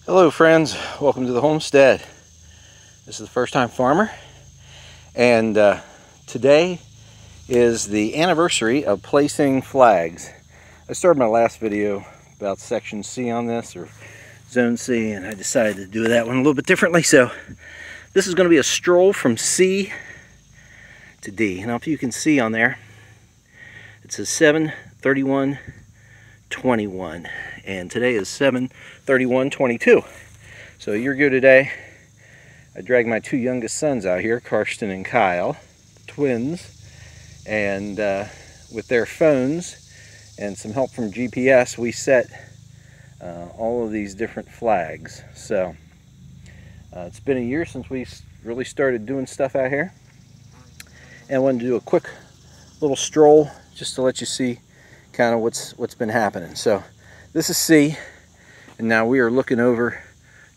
Hello friends, welcome to the homestead. This is the First Time Farmer, and today is the anniversary of placing flags. I started my last video about section C on this, or zone C, and I decided to do that one a little bit differently. So this is going to be a stroll from C to D. Now if you can see on there, it says 7/31/21, and today is 7/31/22. So a year ago today, I dragged my two youngest sons out here, Karsten and Kyle, twins, and with their phones and some help from GPS, we set all of these different flags. So it's been a year since we really started doing stuff out here, and I wanted to do a quick little stroll just to let you see kind of what's been happening. So this is C, and now we are looking over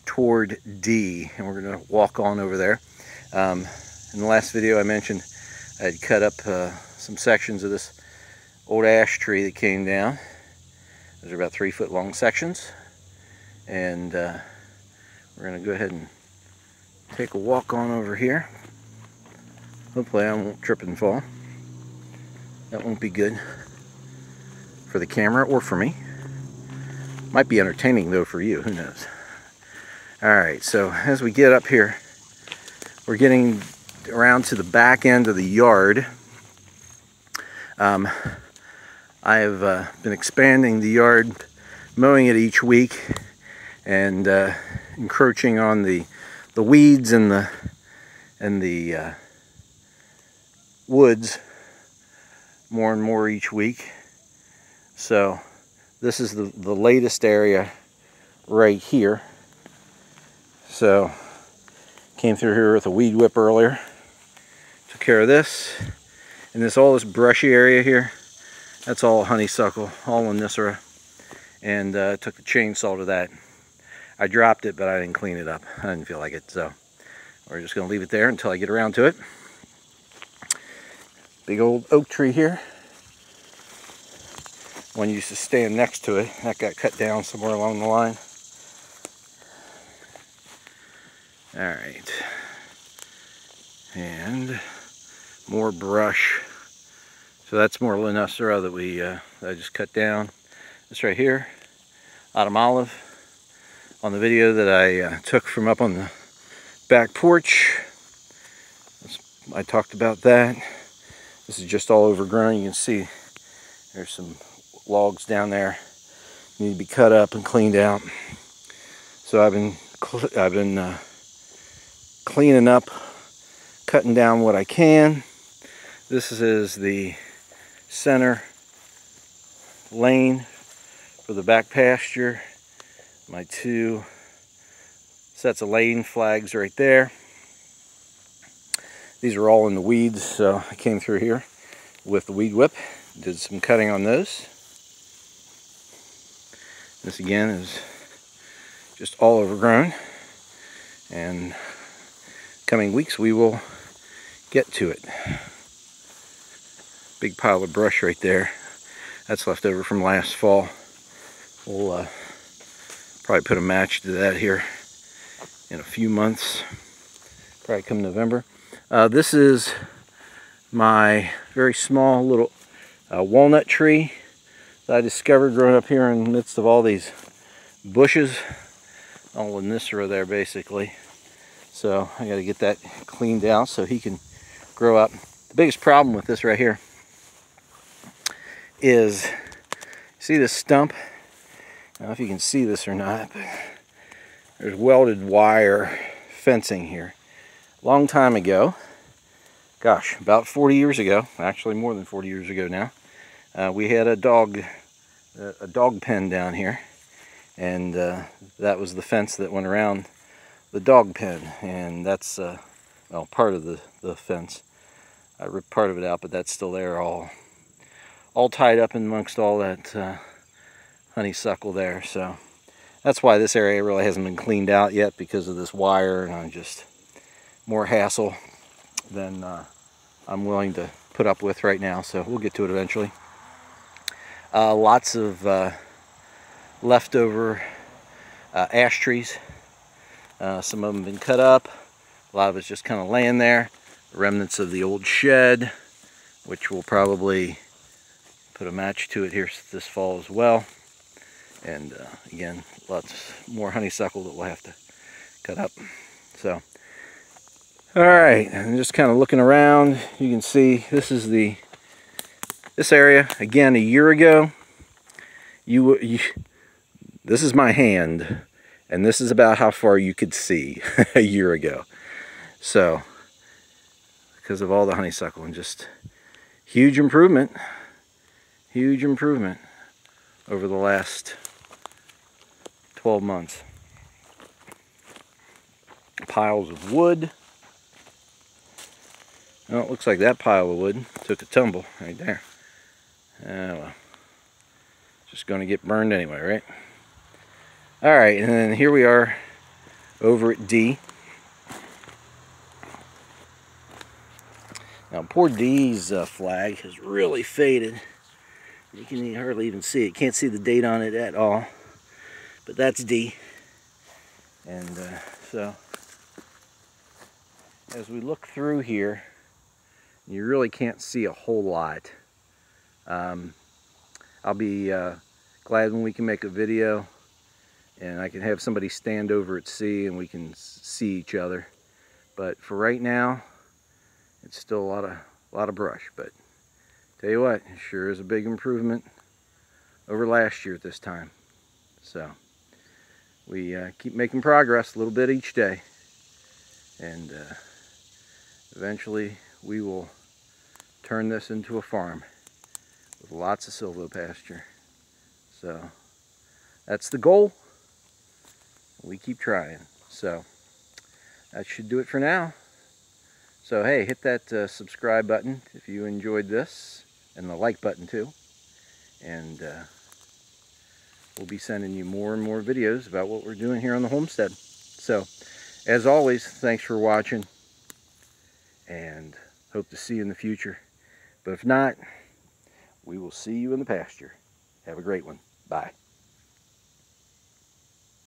toward D, and we're going to walk on over there. In the last video I mentioned I had cut up some sections of this old ash tree that came down. Those are about 3-foot long sections, and we're going to go ahead and take a walk on over here. Hopefully I won't trip and fall. That won't be good for the camera or for me. Might be entertaining though for you, who knows. Alright, so as we get up here, we're getting around to the back end of the yard. I have been expanding the yard, mowing it each week, and encroaching on the weeds and the woods more and more each week. So this is the latest area right here. So came through here with a weed whip earlier, took care of this, and all this brushy area here, that's all honeysuckle, all Onisera, and took the chainsaw to that. I dropped it, but I didn't clean it up. I didn't feel like it, so we're just going to leave it there until I get around to it. Big old oak tree here. One used to stand next to it. That got cut down somewhere along the line. Alright. And more brush. So that's more Onisera that I just cut down. This right here, autumn olive. On the video that I took from up on the back porch, I talked about that. This is just all overgrown. You can see there's some logs down there need to be cut up and cleaned out. So I've been cleaning up, cutting down what I can. This is the center lane for the back pasture. My two sets of lane flags right there. These are all in the weeds, so I came through here with the weed whip, did some cutting on those. This again is just all overgrown, and coming weeks we will get to it. Big pile of brush right there. That's left over from last fall. We'll probably put a match to that here in a few months, probably come November. This is my very small little walnut tree that I discovered growing up here in the midst of all these bushes. All Onisera there basically. So I got to get that cleaned out so he can grow up. The biggest problem with this right here is, see this stump? I don't know if you can see this or not, but there's welded wire fencing here. Long time ago, gosh, about 40 years ago, actually more than 40 years ago now, we had a dog pen down here, and that was the fence that went around the dog pen, and that's well, part of the fence. I ripped part of it out, but that's still there, all tied up in amongst all that honeysuckle there. So that's why this area really hasn't been cleaned out yet, because of this wire, and I'm just more hassle than I'm willing to put up with right now. So we'll get to it eventually. Lots of leftover ash trees. Some of them have been cut up. A lot of it's just kind of laying there. Remnants of the old shed, which we'll probably put a match to it here this fall as well. And again, lots more honeysuckle that we'll have to cut up. So, all right, and just kind of looking around, you can see this is this area. Again, a year ago, this is my hand, and this is about how far you could see a year ago. So, because of all the honeysuckle, and just huge improvement over the last 12 months. Piles of wood. Well, it looks like that pile of wood took a tumble right there. Well, just going to get burned anyway, right? All right, and then here we are over at D. Now, poor D's flag has really faded. You can hardly even see it. Can't see the date on it at all. But that's D. And so, as we look through here, you really can't see a whole lot. I'll be glad when we can make a video and I can have somebody stand over at C and we can see each other. But for right now, it's still a lot of brush. But tell you what, it sure is a big improvement over last year at this time. So we keep making progress a little bit each day, and eventually we will turn this into a farm with lots of silvopasture. So that's the goal. We keep trying. So that should do it for now. So hey, hit that subscribe button if you enjoyed this, and the like button too. And we'll be sending you more and more videos about what we're doing here on the homestead. So, as always, thanks for watching, and hope to see you in the future. But if not, we will see you in the pasture. Have a great one. Bye.